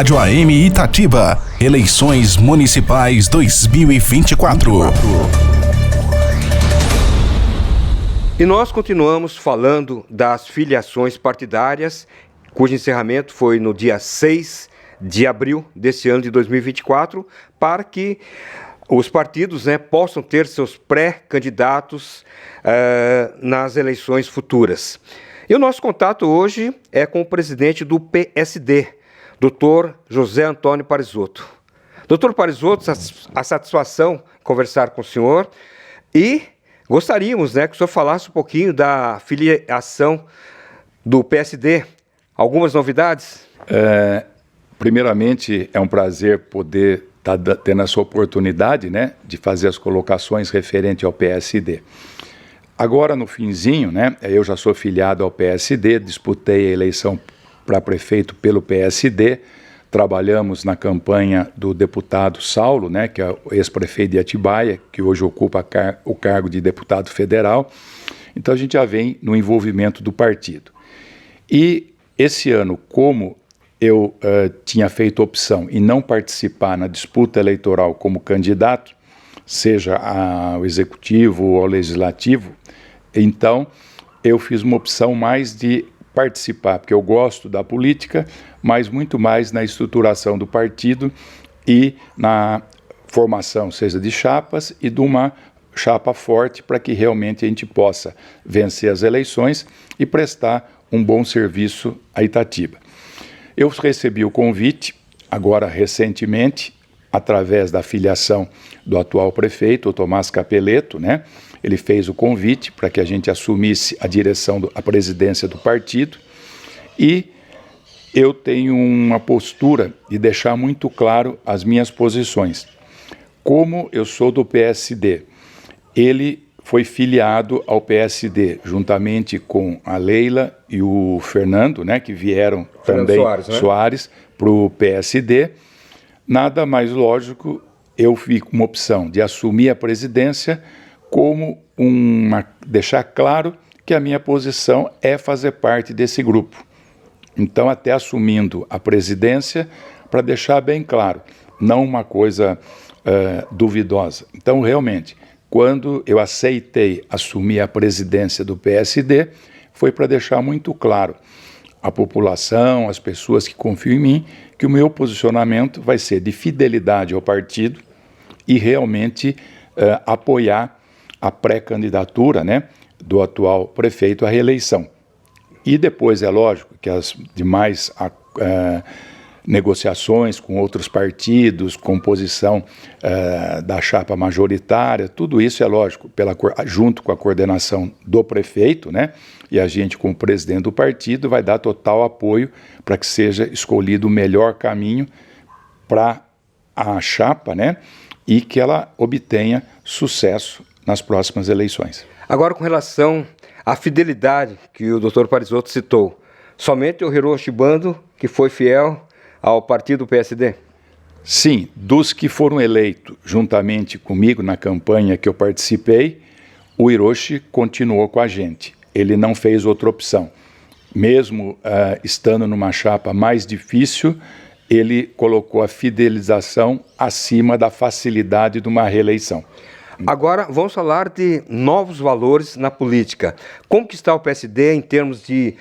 Rádio AM Itatiba. Eleições Municipais 2024. E nós continuamos falando das filiações partidárias, cujo encerramento foi no dia 6 de abril desse ano de 2024, para que os partidos possam ter seus pré-candidatos nas eleições futuras. E o nosso contato hoje é com o presidente do PSD, Dr. José Antônio Parisotto. Dr. Parisotto, a satisfação de conversar com o senhor e gostaríamos que o senhor falasse um pouquinho da filiação do PSD. Algumas novidades? Primeiramente, é um prazer poder estar tendo essa oportunidade de fazer as colocações referente ao PSD. Agora, no finzinho, eu já sou filiado ao PSD, disputei a eleição para prefeito pelo PSD, trabalhamos na campanha do deputado Saulo, que é o ex-prefeito de Atibaia, que hoje ocupa o cargo de deputado federal. Então, a gente já vem no envolvimento do partido. E esse ano, como eu tinha feito opção em não participar na disputa eleitoral como candidato, seja ao executivo ou ao legislativo, então eu fiz uma opção mais de participar, porque eu gosto da política, mas muito mais na estruturação do partido e na formação, seja de chapas e de uma chapa forte para que realmente a gente possa vencer as eleições e prestar um bom serviço a Itatiba. Eu recebi o convite, agora recentemente, através da filiação do atual prefeito, o Tomás Capelletto, Ele fez o convite para que a gente assumisse a presidência do partido e eu tenho uma postura de deixar muito claro as minhas posições. Como eu sou do PSD, ele foi filiado ao PSD, juntamente com a Leila e o Fernando, que vieram também Soares para o PSD. Nada mais lógico, eu fico com uma opção de assumir a presidência como deixar claro que a minha posição é fazer parte desse grupo. Então, até assumindo a presidência, para deixar bem claro, não uma coisa duvidosa. Então, realmente, quando eu aceitei assumir a presidência do PSD, foi para deixar muito claro à população, às pessoas que confiam em mim, que o meu posicionamento vai ser de fidelidade ao partido e realmente apoiar a pré-candidatura do atual prefeito à reeleição. E depois, é lógico, que as demais negociações com outros partidos, composição da chapa majoritária, tudo isso é lógico, junto com a coordenação do prefeito, e a gente, como presidente do partido, vai dar total apoio para que seja escolhido o melhor caminho para a chapa, e que ela obtenha sucesso nas próximas eleições. Agora, com relação à fidelidade que o Dr. Parisotto citou, somente o Hiroshi Bando que foi fiel ao partido PSD? Sim, dos que foram eleitos juntamente comigo na campanha que eu participei, o Hiroshi continuou com a gente. Ele não fez outra opção. Mesmo estando numa chapa mais difícil, ele colocou a fidelização acima da facilidade de uma reeleição. Agora, vamos falar de novos valores na política. Como que está o PSD em termos de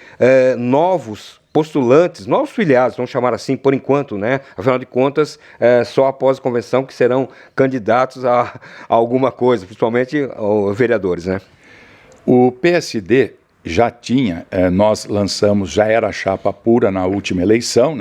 novos postulantes, novos filiados, vamos chamar assim por enquanto, Afinal de contas, só após a convenção que serão candidatos a alguma coisa, principalmente os vereadores, O PSD já tinha, nós lançamos, já era a chapa pura na última eleição,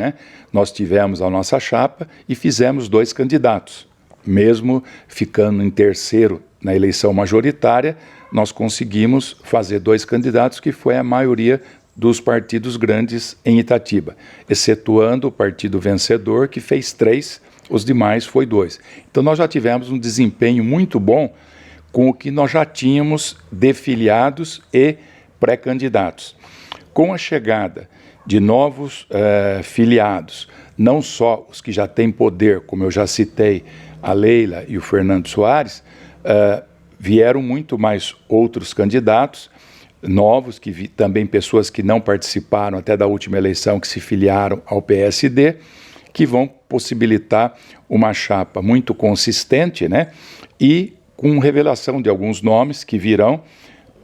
Nós tivemos a nossa chapa e fizemos 2 candidatos. Mesmo ficando em terceiro na eleição majoritária, nós conseguimos fazer 2 candidatos, que foi a maioria dos partidos grandes em Itatiba, excetuando o partido vencedor, que fez 3, os demais foi 2. Então nós já tivemos um desempenho muito bom com o que nós já tínhamos de filiados e pré-candidatos. Com a chegada de novos filiados, não só os que já têm poder, como eu já citei, a Leila e o Fernando Soares, vieram muito mais outros candidatos novos, também pessoas que não participaram até da última eleição, que se filiaram ao PSD, que vão possibilitar uma chapa muito consistente, né? E com revelação de alguns nomes que virão,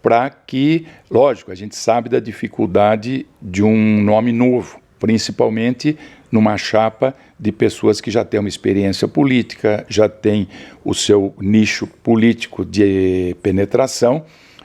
para que, lógico, a gente sabe da dificuldade de um nome novo, principalmente numa chapa de pessoas que já têm uma experiência política, já têm o seu nicho político de penetração,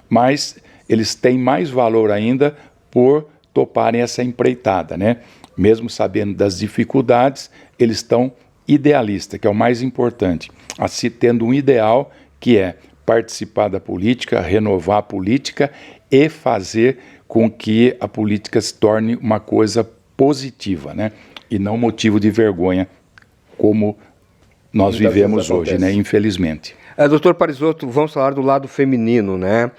mas eles têm mais valor ainda por toparem essa empreitada, né? Mesmo sabendo das dificuldades, eles estão idealistas, que é o mais importante, assim tendo um ideal que é participar da política, renovar a política e fazer com que a política se torne uma coisa positiva, né? E não motivo de vergonha, como nós vivemos hoje, né? Infelizmente. Doutor Parisotto, vamos falar do lado feminino, né?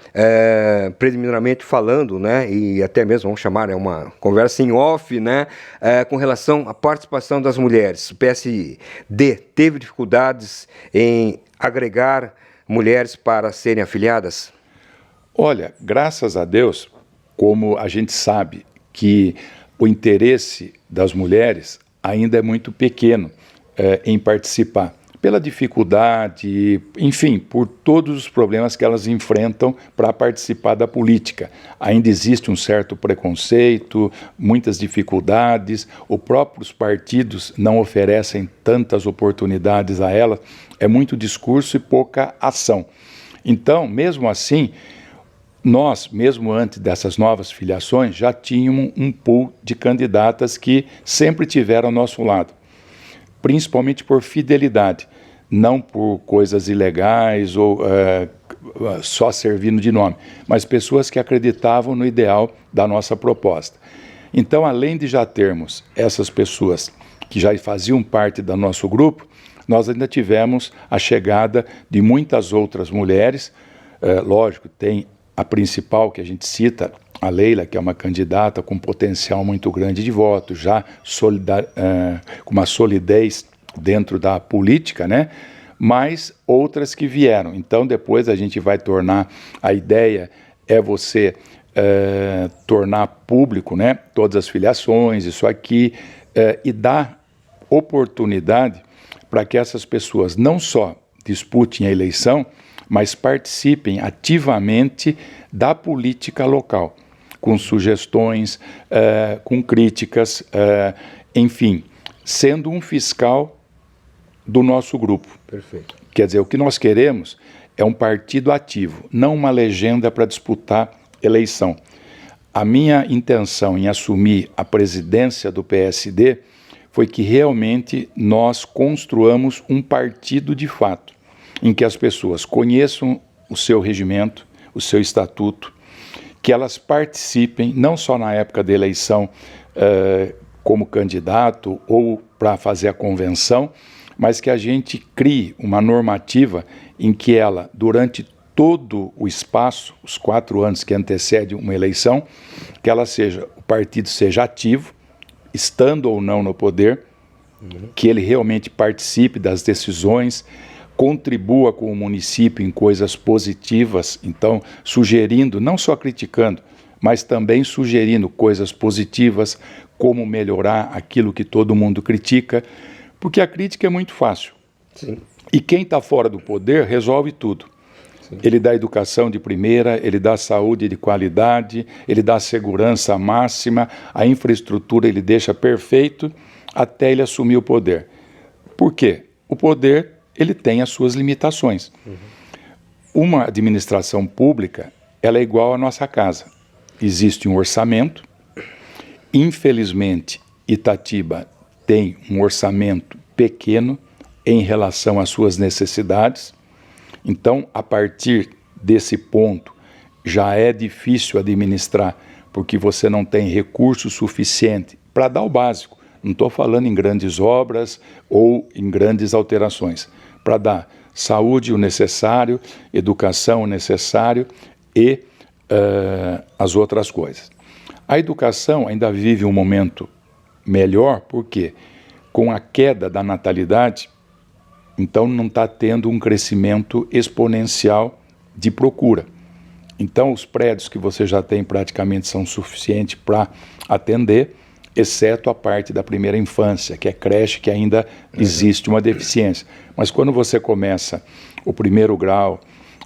Preliminarmente falando, né? E até mesmo vamos chamar, uma conversa em off, né? Com relação à participação das mulheres. O PSD teve dificuldades em agregar mulheres para serem afiliadas? Olha, graças a Deus, como a gente sabe que o interesse das mulheres ainda é muito pequeno em participar, pela dificuldade, enfim, por todos os problemas que elas enfrentam para participar da política. Ainda existe um certo preconceito, muitas dificuldades, os próprios partidos não oferecem tantas oportunidades a elas, é muito discurso e pouca ação. Então, mesmo assim, nós, mesmo antes dessas novas filiações, já tínhamos um pool de candidatas que sempre tiveram ao nosso lado, principalmente por fidelidade, não por coisas ilegais ou só servindo de nome, mas pessoas que acreditavam no ideal da nossa proposta. Então, além de já termos essas pessoas que já faziam parte do nosso grupo, nós ainda tivemos a chegada de muitas outras mulheres. Lógico, tem a principal que a gente cita, a Leila, que é uma candidata com potencial muito grande de voto, já com uma solidez dentro da política, né? Mas outras que vieram. Então, depois a gente vai tornar, a ideia é você tornar público, né, todas as filiações, isso aqui, e dar oportunidade para que essas pessoas não só disputem a eleição, mas participem ativamente da política local, com sugestões, com críticas, enfim, sendo um fiscal do nosso grupo. Perfeito. Quer dizer, o que nós queremos é um partido ativo, não uma legenda para disputar eleição. A minha intenção em assumir a presidência do PSD foi que realmente nós construamos um partido de fato, em que as pessoas conheçam o seu regimento, o seu estatuto, que elas participem, não só na época da eleição como candidato ou para fazer a convenção, mas que a gente crie uma normativa em que ela, durante todo o espaço, os 4 anos que antecedem uma eleição, que o partido seja ativo, estando ou não no poder, que ele realmente participe das decisões, contribua com o município em coisas positivas, então sugerindo, não só criticando, mas também sugerindo coisas positivas, como melhorar aquilo que todo mundo critica, porque a crítica é muito fácil. Sim. E quem está fora do poder resolve tudo. Sim. Ele dá educação de primeira, ele dá saúde de qualidade, ele dá segurança máxima, a infraestrutura ele deixa perfeito até ele assumir o poder. Por quê? O poder ele tem as suas limitações. Uma administração pública ela é igual à nossa casa. Existe um orçamento. Infelizmente, Itatiba tem um orçamento pequeno em relação às suas necessidades. Então, a partir desse ponto, já é difícil administrar, porque você não tem recurso suficiente para dar o básico. Não estou falando em grandes obras ou em grandes alterações. Para dar saúde o necessário, educação o necessário e as outras coisas. A educação ainda vive um momento melhor, porque com a queda da natalidade, então não está tendo um crescimento exponencial de procura. Então os prédios que você já tem praticamente são suficientes para atender, exceto a parte da primeira infância, que é creche, que ainda existe uma deficiência. Mas quando você começa o primeiro grau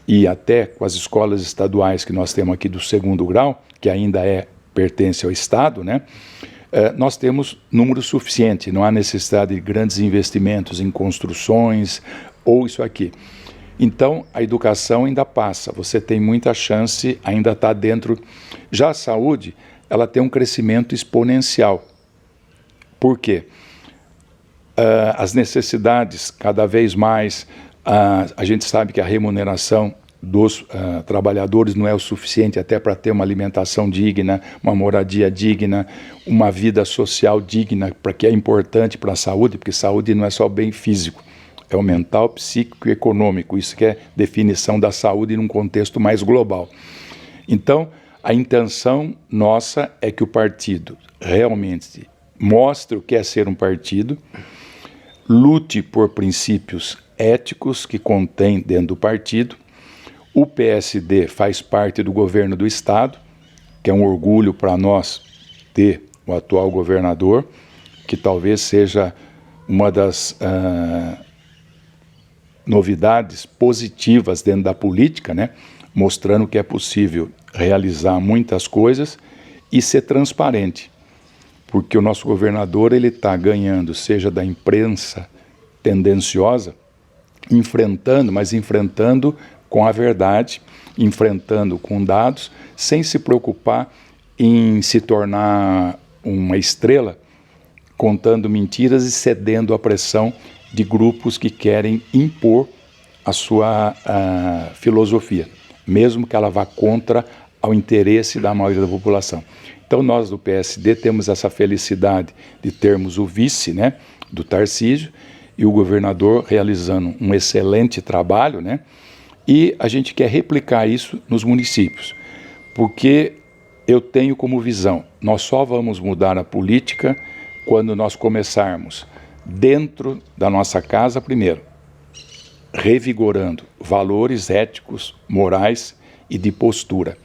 e até com as escolas estaduais que nós temos aqui do segundo grau, que ainda pertence ao Estado, né? Nós temos número suficiente, não há necessidade de grandes investimentos em construções ou isso aqui. Então, a educação ainda passa, você tem muita chance, ainda está dentro. Já a saúde, ela tem um crescimento exponencial. Por quê? As necessidades, cada vez mais, a gente sabe que a remuneração dos trabalhadores não é o suficiente até para ter uma alimentação digna, uma moradia digna, uma vida social digna, para que é importante para a saúde, porque saúde não é só bem físico, é o mental, psíquico e econômico. Isso que é definição da saúde num contexto mais global. Então, a intenção nossa é que o partido realmente mostre o que é ser um partido, lute por princípios éticos que contém dentro do partido. O PSD faz parte do governo do Estado, que é um orgulho para nós ter o atual governador, que talvez seja uma das novidades positivas dentro da política, né? Mostrando que é possível realizar muitas coisas e ser transparente, porque o nosso governador ele está ganhando, seja da imprensa tendenciosa, enfrentando com a verdade, enfrentando com dados, sem se preocupar em se tornar uma estrela, contando mentiras e cedendo à pressão de grupos que querem impor a sua filosofia, mesmo que ela vá contra ao interesse da maioria da população. Então nós do PSD temos essa felicidade de termos o vice, né, do Tarcísio, e o governador realizando um excelente trabalho, né, e a gente quer replicar isso nos municípios, porque eu tenho como visão, nós só vamos mudar a política quando nós começarmos dentro da nossa casa primeiro, revigorando valores éticos, morais e de postura,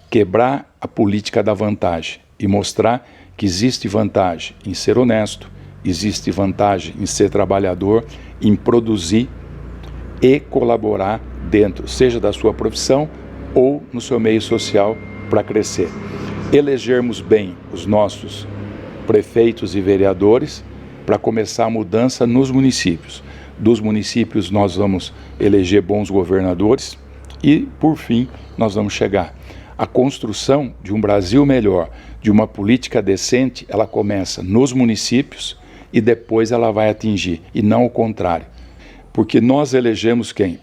quebrar a política da vantagem e mostrar que existe vantagem em ser honesto, existe vantagem em ser trabalhador, em produzir e colaborar dentro, seja da sua profissão ou no seu meio social, para crescer. Elegermos bem os nossos prefeitos e vereadores para começar a mudança nos municípios. Dos municípios nós vamos eleger bons governadores e, por fim, nós vamos chegar. A construção de um Brasil melhor, de uma política decente, ela começa nos municípios e depois ela vai atingir, e não o contrário. Porque nós elegemos quem?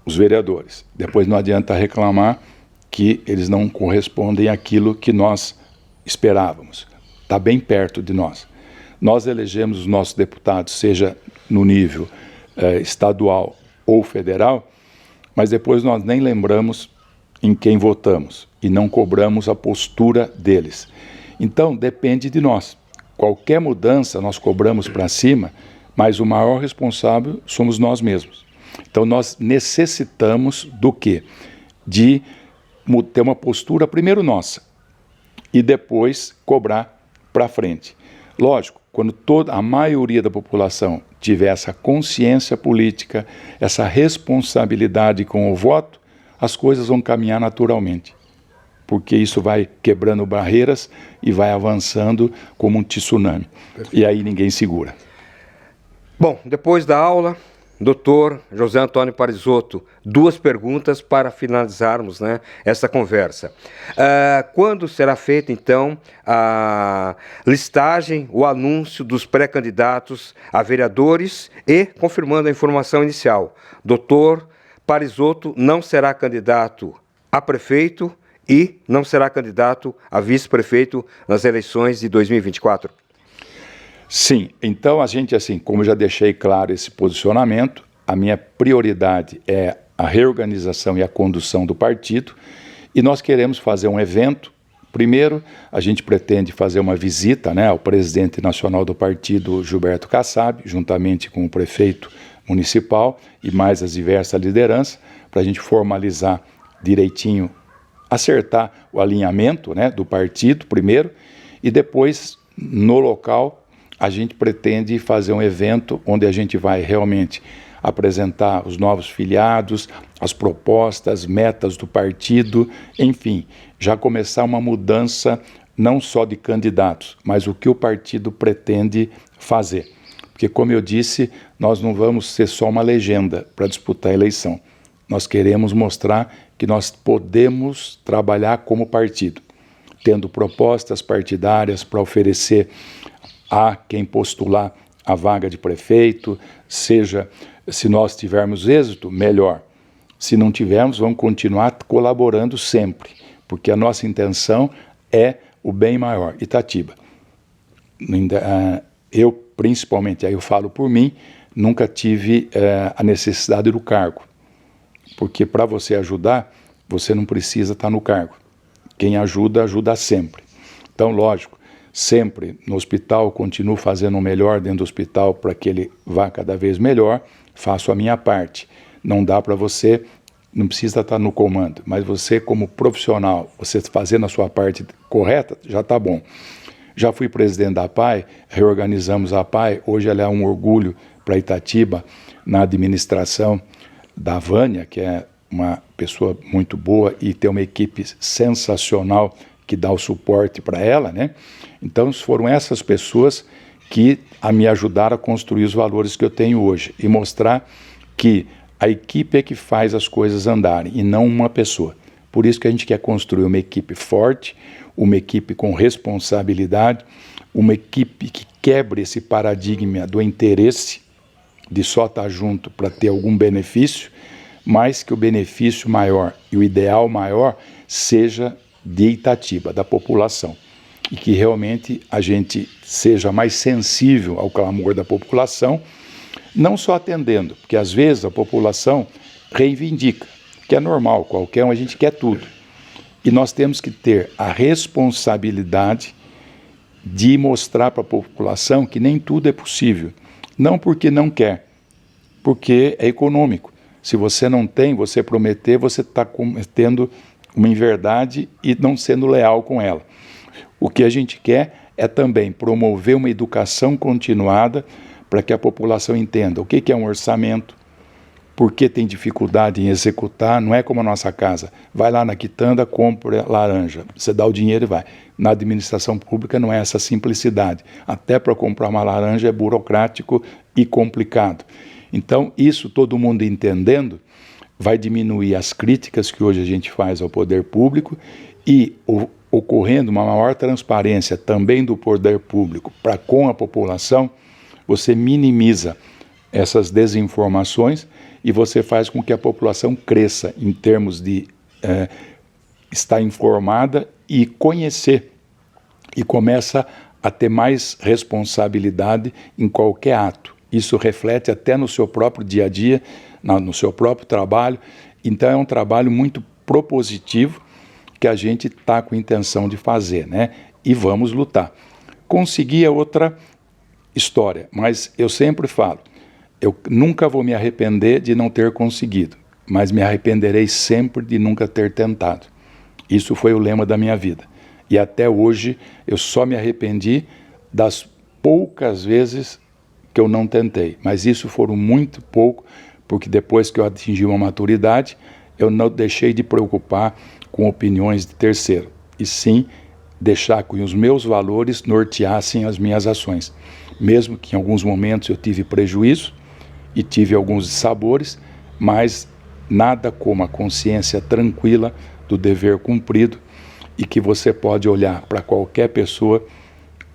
Os vereadores. Depois não adianta reclamar que eles não correspondem àquilo que nós esperávamos. Está bem perto de nós. Nós elegemos os nossos deputados, seja no nível estadual ou federal, mas depois nós nem lembramos em quem votamos e não cobramos a postura deles. Então, depende de nós. Qualquer mudança nós cobramos para cima, mas o maior responsável somos nós mesmos. Então, nós necessitamos do quê? De ter uma postura primeiro nossa e depois cobrar para frente. Lógico, quando a maioria da população tiver essa consciência política, essa responsabilidade com o voto, as coisas vão caminhar naturalmente, porque isso vai quebrando barreiras e vai avançando como um tsunami. Perfeito. E aí ninguém segura. Bom, depois da aula, doutor José Antônio Parisotto, duas perguntas para finalizarmos, né, essa conversa. Quando será feita, então, a listagem, o anúncio dos pré-candidatos a vereadores e, confirmando a informação inicial, doutor Parisotto não será candidato a prefeito e não será candidato a vice-prefeito nas eleições de 2024? Sim, então a gente, assim, como eu já deixei claro esse posicionamento, a minha prioridade é a reorganização e a condução do partido, e nós queremos fazer um evento. Primeiro, a gente pretende fazer uma visita, né, ao presidente nacional do partido, Gilberto Kassab, juntamente com o prefeito municipal e mais as diversas lideranças, para a gente formalizar direitinho, acertar o alinhamento, né, do partido primeiro, e depois no local, a gente pretende fazer um evento onde a gente vai realmente apresentar os novos filiados, as propostas, metas do partido, enfim, já começar uma mudança não só de candidatos, mas o que o partido pretende fazer. Porque, como eu disse, nós não vamos ser só uma legenda para disputar a eleição. Nós queremos mostrar que nós podemos trabalhar como partido, tendo propostas partidárias para oferecer a quem postular a vaga de prefeito, seja, se nós tivermos êxito, melhor. Se não tivermos, vamos continuar colaborando sempre, porque a nossa intenção é o bem maior. Itatiba, eu principalmente, aí eu falo por mim, nunca tive a necessidade do cargo, porque para você ajudar, você não precisa estar no cargo. Quem ajuda, ajuda sempre. Então, lógico, sempre no hospital, continuo fazendo o melhor dentro do hospital para que ele vá cada vez melhor, faço a minha parte. Não dá para você, não precisa estar no comando, mas você como profissional, você fazendo a sua parte correta, já está bom. Já fui presidente da APAE, reorganizamos a APAE, hoje ela é um orgulho para Itatiba, na administração da Vânia, que é uma pessoa muito boa e tem uma equipe sensacional que dá o suporte para ela, né? Então foram essas pessoas que me ajudaram a construir os valores que eu tenho hoje e mostrar que a equipe é que faz as coisas andarem e não uma pessoa. Por isso que a gente quer construir uma equipe forte, uma equipe com responsabilidade, uma equipe que quebre esse paradigma do interesse de só estar junto para ter algum benefício, mas que o benefício maior e o ideal maior seja de Itatiba, da população, e que realmente a gente seja mais sensível ao clamor da população, não só atendendo, porque às vezes a população reivindica, que é normal, qualquer um, a gente quer tudo. E nós temos que ter a responsabilidade de mostrar para a população que nem tudo é possível. Não porque não quer, porque é econômico. Se você não tem, você prometer, você está cometendo uma inverdade e não sendo leal com ela. O que a gente quer é também promover uma educação continuada para que a população entenda o que é um orçamento, por que tem dificuldade em executar, não é como a nossa casa. Vai lá na quitanda, compra laranja, você dá o dinheiro e vai. Na administração pública não é essa simplicidade. Até para comprar uma laranja é burocrático e complicado. Então, isso todo mundo entendendo, vai diminuir as críticas que hoje a gente faz ao poder público e ocorrendo uma maior transparência também do poder público para com a população, você minimiza essas desinformações e você faz com que a população cresça em termos de estar informada e conhecer, e começa a ter mais responsabilidade em qualquer ato. Isso reflete até no seu próprio dia a dia, no seu próprio trabalho. Então é um trabalho muito propositivo que a gente está com intenção de fazer, né? E vamos lutar. Conseguir é outra história, mas eu sempre falo, eu nunca vou me arrepender de não ter conseguido, mas me arrependerei sempre de nunca ter tentado. Isso foi o lema da minha vida. E até hoje eu só me arrependi das poucas vezes que eu não tentei, mas isso foram muito pouco, porque depois que eu atingi uma maturidade, eu não deixei de preocupar com opiniões de terceiro, e sim deixar que os meus valores norteassem as minhas ações. Mesmo que em alguns momentos eu tive prejuízo e tive alguns dissabores, mas nada como a consciência tranquila do dever cumprido e que você pode olhar para qualquer pessoa,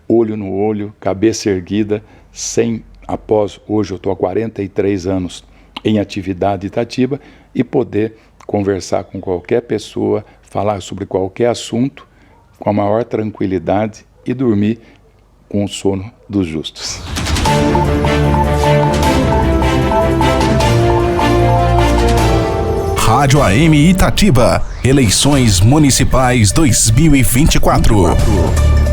olho no olho, cabeça erguida, após hoje eu estou há 43 anos em atividade Itatiba, e poder conversar com qualquer pessoa, falar sobre qualquer assunto com a maior tranquilidade e dormir com o sono dos justos. Rádio AM Itatiba, eleições municipais 2024.